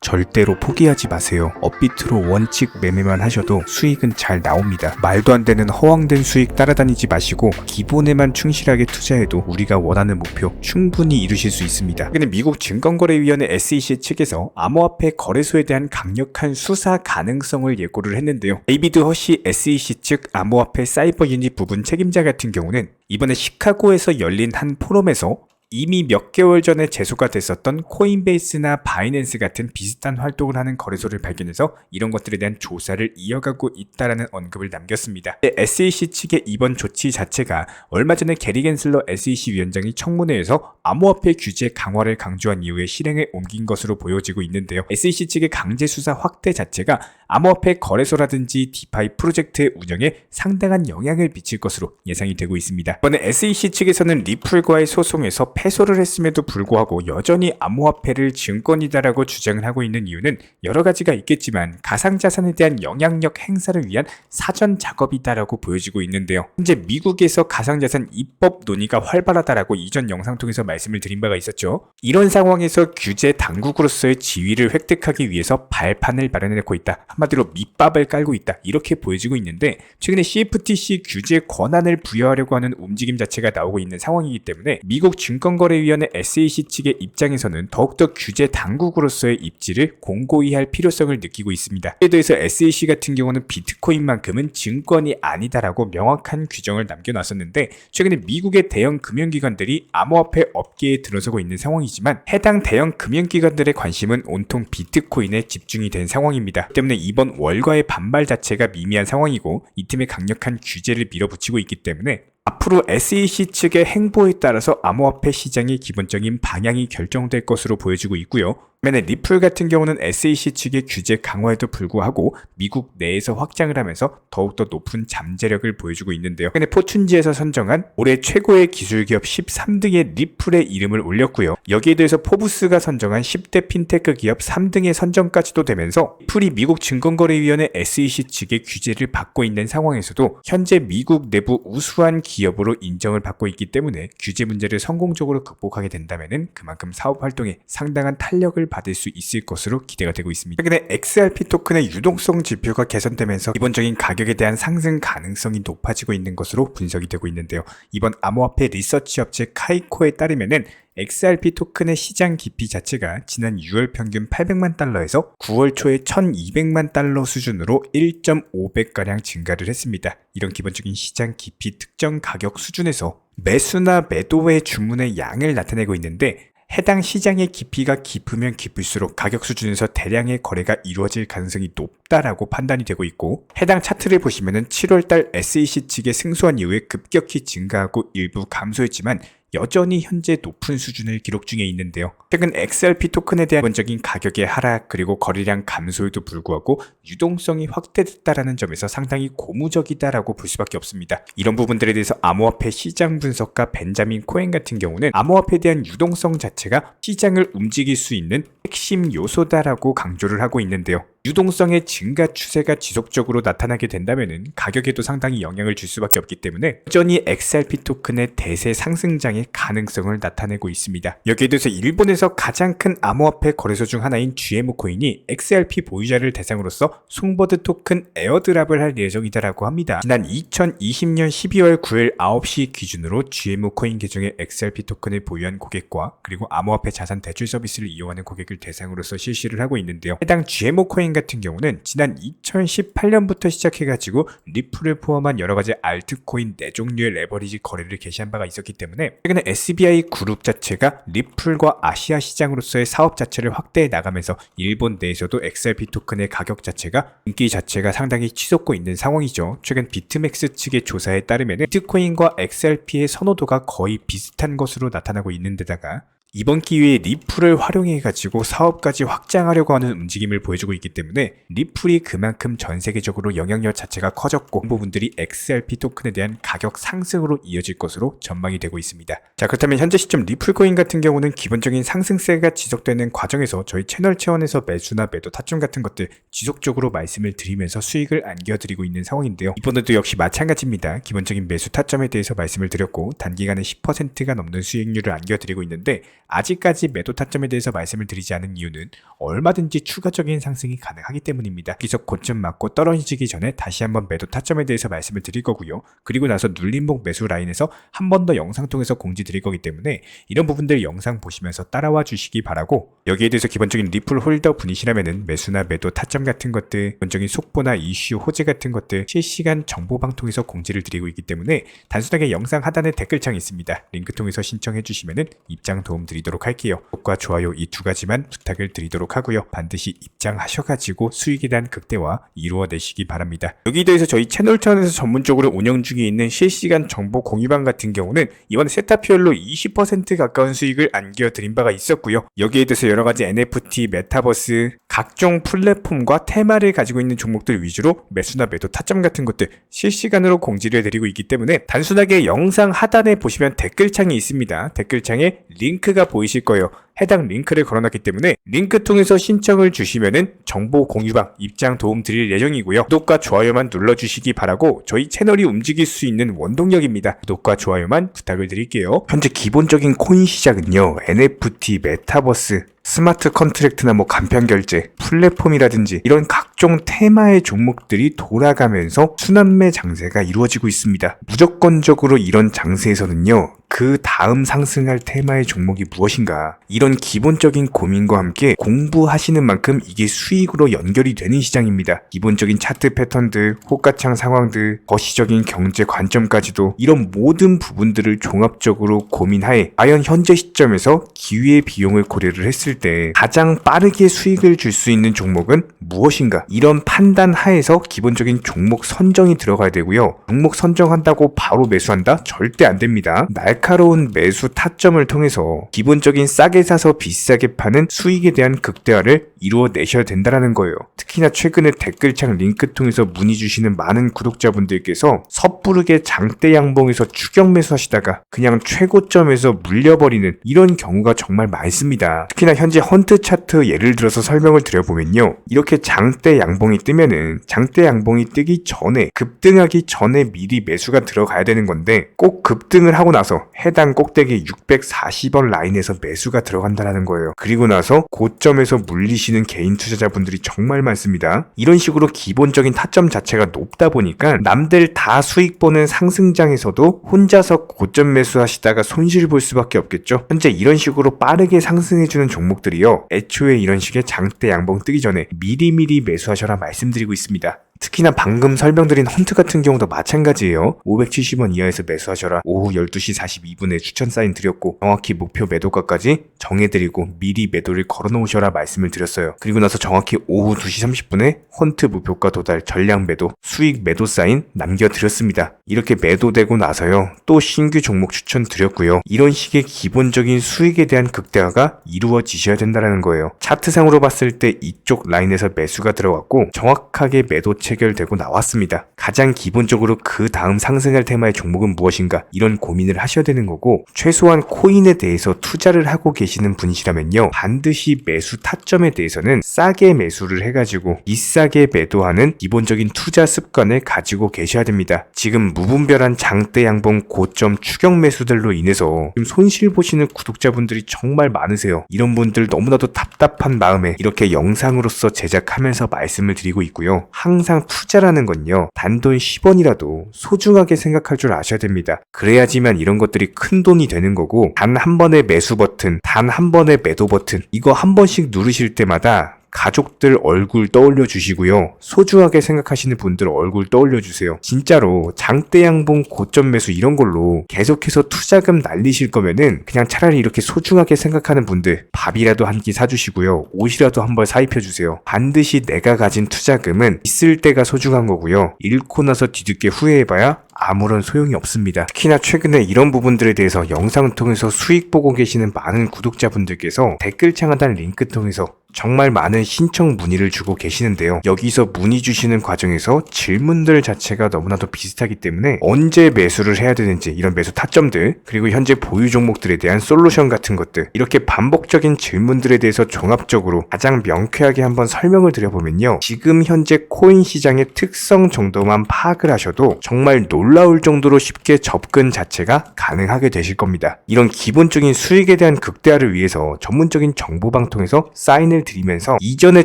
절대로 포기하지 마세요. 업비트로 원칙 매매만 하셔도 수익은 잘 나옵니다. 말도 안 되는 허황된 수익 따라다니지 마시고 기본에만 충실하게 투자해도 우리가 원하는 목표 충분히 이루실 수 있습니다. 최근에 미국 증권거래위원회 SEC 측에서 암호화폐 거래소에 대한 강력한 수사 가능성을 예고를 했는데요. 데이비드 허시 SEC 측 암호화폐 사이버 유닛 부분 책임자 같은 경우는 이번에 시카고에서 열린 한 포럼에서 이미 몇 개월 전에 제소가 됐었던 코인베이스나 바이낸스 같은 비슷한 활동을 하는 거래소를 발견해서 이런 것들에 대한 조사를 이어가고 있다라는 언급을 남겼습니다. SEC 측의 이번 조치 자체가 얼마 전에 게리 겐슬러 SEC 위원장이 청문회에서 암호화폐 규제 강화를 강조한 이후에 실행에 옮긴 것으로 보여지고 있는데요. SEC 측의 강제 수사 확대 자체가 암호화폐 거래소라든지 디파이 프로젝트의 운영에 상당한 영향을 미칠 것으로 예상이 되고 있습니다. 이번에 SEC 측에서는 리플과의 소송에서 패소를 했음에도 불구하고 여전히 암호화폐를 증권이다라고 주장을 하고 있는 이유는 여러 가지가 있겠지만 가상자산에 대한 영향력 행사를 위한 사전 작업이다라고 보여지고 있는데요. 현재 미국에서 가상자산 입법 논의가 활발하다라고 이전 영상 통해서 말씀을 드린 바가 있었죠. 이런 상황에서 규제 당국으로서의 지위를 획득하기 위해서 발판을 마련해놓고 있다. 한마디로 밑밥을 깔고 있다. 이렇게 보여지고 있는데 최근에 CFTC 규제 권한을 부여하려고 하는 움직임 자체가 나오고 있는 상황이기 때문에 미국 증권거래위원회 SEC 측의 입장에서는 더욱더 규제 당국으로서의 입지를 공고히 할 필요성을 느끼고 있습니다. 이에 대해서 SEC 같은 경우는 비트코인만큼은 증권이 아니다라고 명확한 규정을 남겨놨었는데 최근에 미국의 대형 금융기관들이 암호화폐 업계에 들어서고 있는 상황이지만 해당 대형 금융기관들의 관심은 온통 비트코인에 집중이 된 상황입니다. 때문에 이번 월가의 반발 자체가 미미한 상황이고 이 팀의 강력한 규제를 밀어붙이고 있기 때문에 앞으로 SEC 측의 행보에 따라서 암호화폐 시장의 기본적인 방향이 결정될 것으로 보여지고 있고요. 반면에 리플 같은 경우는 SEC 측의 규제 강화에도 불구하고 미국 내에서 확장을 하면서 더욱더 높은 잠재력을 보여주고 있는데요. 최근에 포춘지에서 선정한 올해 최고의 기술기업 13등의 리플의 이름을 올렸고요. 여기에 대해서 포브스가 선정한 10대 핀테크 기업 3등의 선정까지도 되면서 리플이 미국 증권거래위원회 SEC 측의 규제를 받고 있는 상황에서도 현재 미국 내부 우수한 기업으로 인정을 받고 있기 때문에 규제 문제를 성공적으로 극복하게 된다면 그만큼 사업 활동에 상당한 탄력을 받을 수 있을 것으로 기대가 되고 있습니다. 최근에 XRP 토큰의 유동성 지표가 개선되면서 기본적인 가격에 대한 상승 가능성이 높아지고 있는 것으로 분석이 되고 있는데요. 이번 암호화폐 리서치 업체 카이코에 따르면은 XRP 토큰의 시장 깊이 자체가 지난 6월 평균 800만 달러에서 9월 초에 1200만 달러 수준으로 1.5배가량 증가를 했습니다. 이런 기본적인 시장 깊이 특정 가격 수준에서 매수나 매도의 주문의 양을 나타내고 있는데 해당 시장의 깊이가 깊으면 깊을수록 가격 수준에서 대량의 거래가 이루어질 가능성이 높다라고 판단이 되고 있고 해당 차트를 보시면은 7월달 SEC 측의 승소한 이후에 급격히 증가하고 일부 감소했지만 여전히 현재 높은 수준을 기록 중에 있는데요. 최근 XRP 토큰에 대한 기본적인 가격의 하락 그리고 거래량 감소에도 불구하고 유동성이 확대됐다라는 점에서 상당히 고무적이다라고 볼 수밖에 없습니다. 이런 부분들에 대해서 암호화폐 시장 분석가 벤자민 코엔 같은 경우는 암호화폐에 대한 유동성 자체가 시장을 움직일 수 있는 핵심 요소다라고 강조를 하고 있는데요. 유동성의 증가 추세가 지속적으로 나타나게 된다면 가격에도 상당히 영향을 줄 수밖에 없기 때문에 여전히 XRP 토큰의 대세 상승장의 가능성을 나타내고 있습니다. 여기에 대해서 일본에서 가장 큰 암호화폐 거래소 중 하나인 GMO 코인이 XRP 보유자를 대상으로서 송버드 토큰 에어드랍을 할 예정이다라고 합니다. 지난 2020년 12월 9일 9시 기준으로 GMO 코인 계정의 XRP 토큰을 보유한 고객과 그리고 암호화폐 자산 대출 서비스를 이용하는 고객을 대상으로서 실시를 하고 있는데요. 해당 GMO 코인 같은 경우는 지난 2018년부터 시작해가지고 리플을 포함한 여러가지 알트코인 4종류의 레버리지 거래를 개시한 바가 있었기 때문에 최근에 SBI 그룹 자체가 리플과 아시아 시장으로서의 사업 자체를 확대해 나가면서 일본 내에서도 XRP 토큰의 가격 자체가 인기 자체가 상당히 치솟고 있는 상황이죠. 최근 비트맥스 측의 조사에 따르면 비트코인과 XRP의 선호도가 거의 비슷한 것으로 나타나고 있는 데다가 이번 기회에 리플을 활용해가지고 사업까지 확장하려고 하는 움직임을 보여주고 있기 때문에 리플이 그만큼 전 세계적으로 영향력 자체가 커졌고 부분들이 XRP 토큰에 대한 가격 상승으로 이어질 것으로 전망이 되고 있습니다. 자, 그렇다면 현재 시점 리플코인 같은 경우는 기본적인 상승세가 지속되는 과정에서 저희 채널 차원에서 매수나 매도 타점 같은 것들 지속적으로 말씀을 드리면서 수익을 안겨드리고 있는 상황인데요. 이번에도 역시 마찬가지입니다. 기본적인 매수 타점에 대해서 말씀을 드렸고 단기간에 10%가 넘는 수익률을 안겨드리고 있는데 아직까지 매도 타점에 대해서 말씀을 드리지 않은 이유는 얼마든지 추가적인 상승이 가능하기 때문입니다. 여기서 고점 맞고 떨어지기 전에 다시 한번 매도 타점에 대해서 말씀을 드릴 거고요. 그리고 나서 눌림목 매수 라인에서 한 번 더 영상 통해서 공지 드릴 거기 때문에 이런 부분들 영상 보시면서 따라와 주시기 바라고, 여기에 대해서 기본적인 리플 홀더 분이시라면은 매수나 매도 타점 같은 것들, 기본적인 속보나 이슈 호재 같은 것들 실시간 정보방 통해서 공지를 드리고 있기 때문에 단순하게 영상 하단에 댓글창이 있습니다. 링크 통해서 신청해 주시면은 입장 도움 드리도록 할게요. 구독과 좋아요 이 두 가지만 부탁을 드리도록 하고요. 반드시 입장하셔가지고 수익에 대한 극대화 이루어내시기 바랍니다. 여기에 대해서 저희 채널 차원에서 전문적으로 운영 중에 있는 실시간 정보 공유방 같은 경우는 이번 세타피얼로 20% 가까운 수익을 안겨드린 바가 있었고요. 여기에 대해서 여러가지 NFT, 메타버스, 각종 플랫폼과 테마를 가지고 있는 종목들 위주로 매수나 매도 타점 같은 것들 실시간으로 공지를 해드리고 있기 때문에 단순하게 영상 하단에 보시면 댓글창이 있습니다. 댓글창에 링크가 보이실 거예요. 해당 링크를 걸어놨기 때문에 링크 통해서 신청을 주시면은 정보 공유방 입장 도움 드릴 예정이고요. 구독과 좋아요만 눌러주시기 바라고 저희 채널이 움직일 수 있는 원동력입니다. 구독과 좋아요만 부탁을 드릴게요. 현재 기본적인 코인 시장은요, NFT, 메타버스, 스마트 컨트랙트나 간편 결제, 플랫폼이라든지 이런 각종 테마의 종목들이 돌아가면서 순환매 장세가 이루어지고 있습니다. 무조건적으로 이런 장세에서는요, 그 다음 상승할 테마의 종목이 무엇인가, 이런 기본적인 고민과 함께 공부하시는 만큼 이게 수익으로 연결이 되는 시장입니다. 기본적인 차트 패턴들, 호가창 상황들, 거시적인 경제 관점까지도 이런 모든 부분들을 종합적으로 고민하에 과연 현재 시점에서 기회의 비용을 고려를 했을 때 가장 빠르게 수익을 줄 수 있는 종목은 무엇인가, 이런 판단 하에서 기본적인 종목 선정이 들어가야 되고요. 종목 선정한다고 바로 매수한다? 절대 안 됩니다. 날카로운 매수 타점을 통해서 기본적인 싸게 사서 비싸게 파는 수익에 대한 극대화를 이루어내셔야 된다는 거예요. 특히나 최근에 댓글창 링크 통해서 문의 주시는 많은 구독자분들께서 섣부르게 장대 양봉에서 추격 매수하시다가 그냥 최고점에서 물려버리는 이런 경우가 정말 많습니다. 특히나 현재 헌트 차트 예를 들어서 설명을 드려보면요, 이렇게 장대 양봉이 뜨면은 장대 양봉이 뜨기 전에, 급등하기 전에 미리 매수가 들어가야 되는 건데 꼭 급등을 하고 나서 해당 꼭대기 640원 라인에서 매수가 들어간다는 거예요. 그리고 나서 고점에서 물리시는 개인 투자자분들이 정말 많습니다. 이런 식으로 기본적인 타점 자체가 높다 보니까 남들 다 수익 보는 상승장에서도 혼자서 고점 매수하시다가 손실 볼 수밖에 없겠죠. 현재 이런 식으로 빠르게 상승해주는 종목들이요, 애초에 이런 식의 장대 양봉 뜨기 전에 미리미리 매수하셔라 말씀드리고 있습니다. 특히나 방금 설명드린 헌트 같은 경우도 마찬가지예요. 570원 이하에서 매수하셔라. 오후 12시 42분에 추천 사인 드렸고 정확히 목표 매도가까지 정해드리고 미리 매도를 걸어놓으셔라 말씀을 드렸어요. 그리고 나서 정확히 오후 2시 30분에 헌트 목표가 도달 전량 매도 수익 매도 사인 남겨드렸습니다. 이렇게 매도되고 나서요, 또 신규 종목 추천 드렸고요. 이런 식의 기본적인 수익에 대한 극대화가 이루어지셔야 된다는 거예요. 차트상으로 봤을 때 이쪽 라인에서 매수가 들어갔고 정확하게 매도 체결되고 나왔습니다. 가장 기본적으로 그 다음 상승할 테마의 종목은 무엇인가, 이런 고민을 하셔야 되는 거고, 최소한 코인에 대해서 투자를 하고 계시는 분이시라면요, 반드시 매수 타점에 대해서는 싸게 매수를 해가지고 비싸게 매도하는 기본적인 투자 습관을 가지고 계셔야 됩니다. 지금 무분별한 장대 양봉 고점 추격 매수들로 인해서 지금 손실 보시는 구독자분들이 정말 많으세요. 이런 분들 너무나도 답답한 마음에 이렇게 영상으로서 제작하면서 말씀을 드리고 있고요. 항상 투자라는 건요, 단돈 10원이라도 소중하게 생각할 줄 아셔야 됩니다. 그래야지만 이런 것들이 큰 돈이 되는 거고, 단 한 번의 매수 버튼, 단 한 번의 매도 버튼, 이거 한 번씩 누르실 때마다 가족들 얼굴 떠올려 주시고요, 소중하게 생각하시는 분들 얼굴 떠올려 주세요. 진짜로 장대 양봉 고점 매수 이런 걸로 계속해서 투자금 날리실 거면은 그냥 차라리 이렇게 소중하게 생각하는 분들 밥이라도 한 끼 사주시고요, 옷이라도 한 벌 사입혀 주세요. 반드시 내가 가진 투자금은 있을 때가 소중한 거고요, 잃고 나서 뒤늦게 후회해봐야 아무런 소용이 없습니다. 특히나 최근에 이런 부분들에 대해서 영상을 통해서 수익 보고 계시는 많은 구독자분들께서 댓글창 하단 링크 통해서 정말 많은 신청 문의를 주고 계시는데요. 여기서 문의 주시는 과정에서 질문들 자체가 너무나도 비슷하기 때문에 언제 매수를 해야 되는지, 이런 매수 타점들, 그리고 현재 보유 종목들에 대한 솔루션 같은 것들, 이렇게 반복적인 질문들에 대해서 종합적으로 가장 명쾌하게 한번 설명을 드려보면요, 지금 현재 코인 시장의 특성 정도만 파악을 하셔도 정말 놀라울 정도로 쉽게 접근 자체가 가능하게 되실 겁니다. 이런 기본적인 수익에 대한 극대화를 위해서 전문적인 정보방통에서 사인을 드리면서 이전에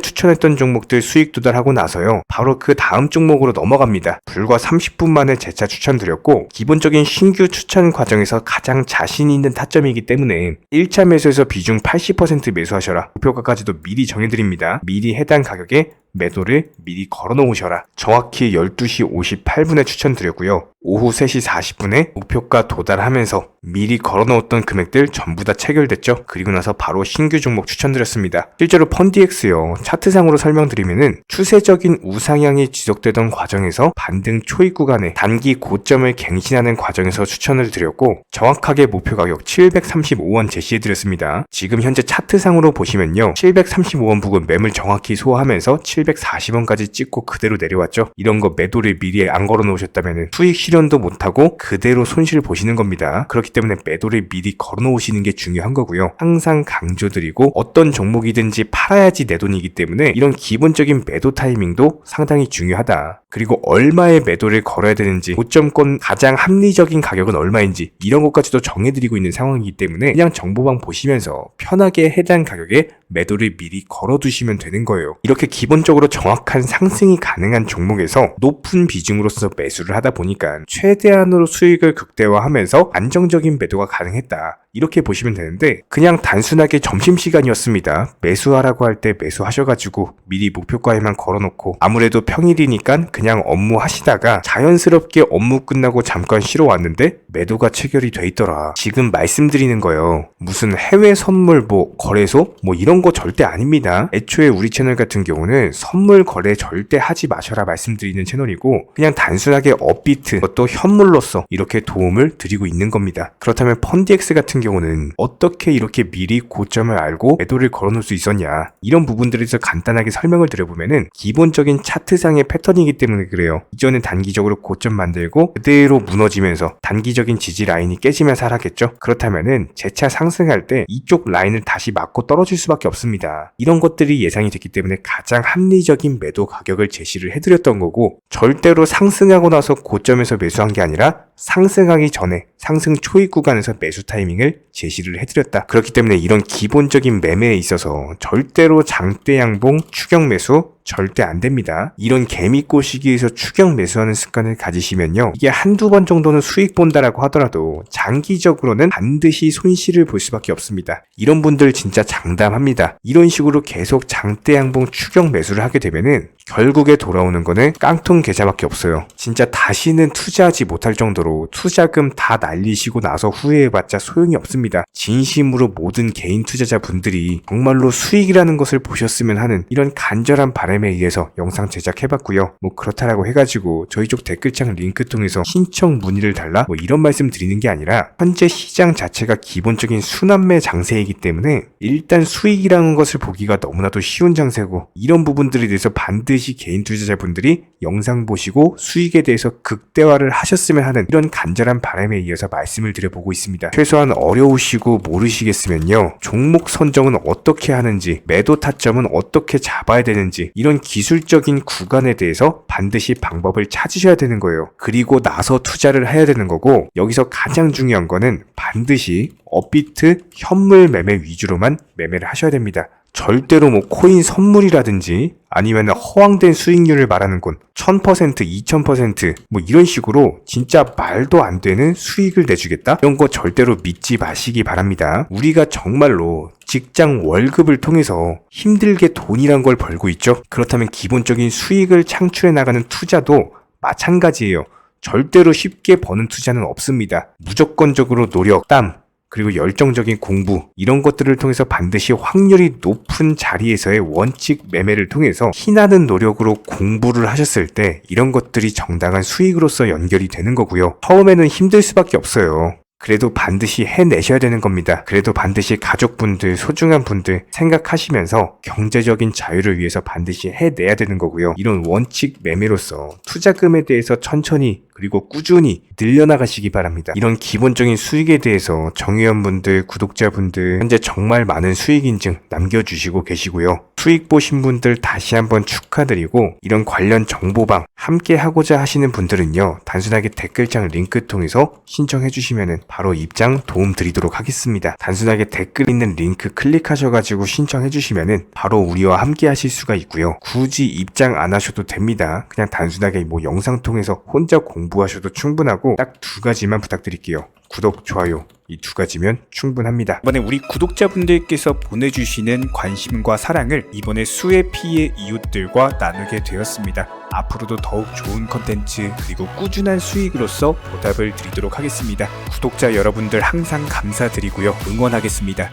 추천했던 종목들 수익 도달하고 나서요, 바로 그 다음 종목으로 넘어갑니다. 불과 30분 만에 재차 추천드렸고, 기본적인 신규 추천 과정에서 가장 자신 있는 타점이기 때문에 1차 매수에서 비중 80% 매수하셔라, 목표가까지도 미리 정해드립니다. 미리 해당 가격에 매도를 미리 걸어 놓으셔라. 정확히 12시 58분에 추천드렸고요. 오후 3시 40분에 목표가 도달하면서 미리 걸어 놓았던 금액들 전부 다 체결됐죠. 그리고 나서 바로 신규 종목 추천드렸습니다. 실제로 펀디엑스요, 차트상으로 설명드리면은 추세적인 우상향이 지속되던 과정에서 반등 초입 구간에 단기 고점을 갱신하는 과정에서 추천을 드렸고, 정확하게 목표 가격 735원 제시해드렸습니다. 지금 현재 차트상으로 보시면요, 735원 부근 매물 정확히 소화하면서 740원까지 찍고 그대로 내려왔죠. 이런 거 매도를 미리 안 걸어 놓으셨다면 수익 실현도 못하고 그대로 손실 보시는 겁니다. 그렇기 때문에 매도를 미리 걸어 놓으시는 게 중요한 거고요. 항상 강조드리고, 어떤 종목이든지 팔아야지 내 돈이기 때문에 이런 기본적인 매도 타이밍도 상당히 중요하다. 그리고 얼마의 매도를 걸어야 되는지, 고점권 가장 합리적인 가격은 얼마인지, 이런 것까지도 정해드리고 있는 상황이기 때문에 그냥 정보방 보시면서 편하게 해당 가격에 매도를 미리 걸어두시면 되는 거예요. 이렇게 기본적으로 정확한 상승이 가능한 종목에서 높은 비중으로서 매수를 하다 보니까 최대한으로 수익을 극대화하면서 안정적인 매도가 가능했다, 이렇게 보시면 되는데, 그냥 단순하게 점심시간이었습니다, 매수하라고 할 때 매수하셔가지고 미리 목표가에만 걸어놓고 아무래도 평일이니까 그냥 업무 하시다가 자연스럽게 업무 끝나고 잠깐 쉬러 왔는데 매도가 체결이 돼 있더라. 지금 말씀드리는 거예요, 무슨 해외 선물 거래소 이런 거 절대 아닙니다. 애초에 우리 채널 같은 경우는 선물 거래 절대 하지 마셔라 말씀드리는 채널이고, 그냥 단순하게 업비트, 또 현물로서 이렇게 도움을 드리고 있는 겁니다. 그렇다면 펀디엑스 같은 경우는 어떻게 이렇게 미리 고점을 알고 매도를 걸어놓을 수 있었냐, 이런 부분들에 대해서 간단하게 설명을 드려보면은 기본적인 차트상의 패턴이기 때문에 그래요. 이전에 단기적으로 고점 만들고 그대로 무너지면서 단기적인 지지 라인이 깨지면서 하락했죠. 그렇다면은 재차 상승할 때 이쪽 라인을 다시 맞고 떨어질 수밖에 없습니다. 이런 것들이 예상이 됐기 때문에 가장 합리적인 매도 가격을 제시를 해드렸던 거고, 절대로 상승하고 나서 고점에서 매수한 게 아니라 상승하기 전에 상승 초입 구간에서 매수 타이밍을 제시를 해드렸다. 그렇기 때문에 이런 기본적인 매매에 있어서 절대로 장대 양봉 추격 매수 절대 안 됩니다. 이런 개미꽃 시기에서 추격 매수하는 습관을 가지시면요, 이게 한두 번 정도는 수익 본다라고 하더라도 장기적으로는 반드시 손실을 볼 수밖에 없습니다. 이런 분들 진짜 장담합니다. 이런 식으로 계속 장대 양봉 추격 매수를 하게 되면은 결국에 돌아오는 거는 깡통 계좌밖에 없어요. 진짜 다시는 투자하지 못할 정도로 투자금 다 날리시고 나서 후회해봤자 소용이 없습니다. 진심으로 모든 개인 투자자분들이 정말로 수익이라는 것을 보셨으면 하는 이런 간절한 바람에 의해서 영상 제작해봤고요. 그렇다라고 해가지고 저희 쪽 댓글창 링크 통해서 신청 문의를 달라 이런 말씀 드리는 게 아니라, 현재 시장 자체가 기본적인 순환매 장세이기 때문에 일단 수익이라는 것을 보기가 너무나도 쉬운 장세고, 이런 부분들에 대해서 반드시 개인 투자자분들이 영상 보시고 수익에 대해서 극대화를 하셨으면 하는 이런 간절한 바람에 이어서 말씀을 드려보고 있습니다. 최소한 어려우시고 모르시겠으면요, 종목 선정은 어떻게 하는지, 매도 타점은 어떻게 잡아야 되는지, 이런 기술적인 구간에 대해서 반드시 방법을 찾으셔야 되는 거예요. 그리고 나서 투자를 해야 되는 거고, 여기서 가장 중요한 거는 반드시 업비트 현물 매매 위주로만 매매를 하셔야 됩니다. 절대로 코인 선물이라든지 아니면 허황된 수익률을 말하는 건 1000%, 2000% 이런 식으로 진짜 말도 안 되는 수익을 내주겠다? 이런 거 절대로 믿지 마시기 바랍니다. 우리가 정말로 직장 월급을 통해서 힘들게 돈이란 걸 벌고 있죠. 그렇다면 기본적인 수익을 창출해 나가는 투자도 마찬가지예요. 절대로 쉽게 버는 투자는 없습니다. 무조건적으로 노력, 땀, 그리고 열정적인 공부, 이런 것들을 통해서 반드시 확률이 높은 자리에서의 원칙 매매를 통해서 희나는 노력으로 공부를 하셨을 때 이런 것들이 정당한 수익으로서 연결이 되는 거고요. 처음에는 힘들 수밖에 없어요. 그래도 반드시 해내셔야 되는 겁니다. 그래도 반드시 가족분들, 소중한 분들 생각하시면서 경제적인 자유를 위해서 반드시 해내야 되는 거고요. 이런 원칙 매매로서 투자금에 대해서 천천히 그리고 꾸준히 늘려나가시기 바랍니다. 이런 기본적인 수익에 대해서 정회원분들, 구독자분들 현재 정말 많은 수익 인증 남겨주시고 계시고요. 수익 보신 분들 다시 한번 축하드리고, 이런 관련 정보방 함께 하고자 하시는 분들은요, 단순하게 댓글창 링크 통해서 신청해 주시면 바로 입장 도움 드리도록 하겠습니다. 단순하게 댓글 있는 링크 클릭하셔가지고 신청해 주시면 바로 우리와 함께 하실 수가 있고요. 굳이 입장 안 하셔도 됩니다. 그냥 단순하게 뭐 영상 통해서 혼자 공부하셔도 충분하고, 딱 두 가지만 부탁드릴게요. 구독, 좋아요, 이 두 가지면 충분합니다. 이번에 우리 구독자분들께서 보내주시는 관심과 사랑을 이번에 수혜 피해 이웃들과 나누게 되었습니다. 앞으로도 더욱 좋은 컨텐츠 그리고 꾸준한 수익으로서 보답을 드리도록 하겠습니다. 구독자 여러분들 항상 감사드리고요. 응원하겠습니다.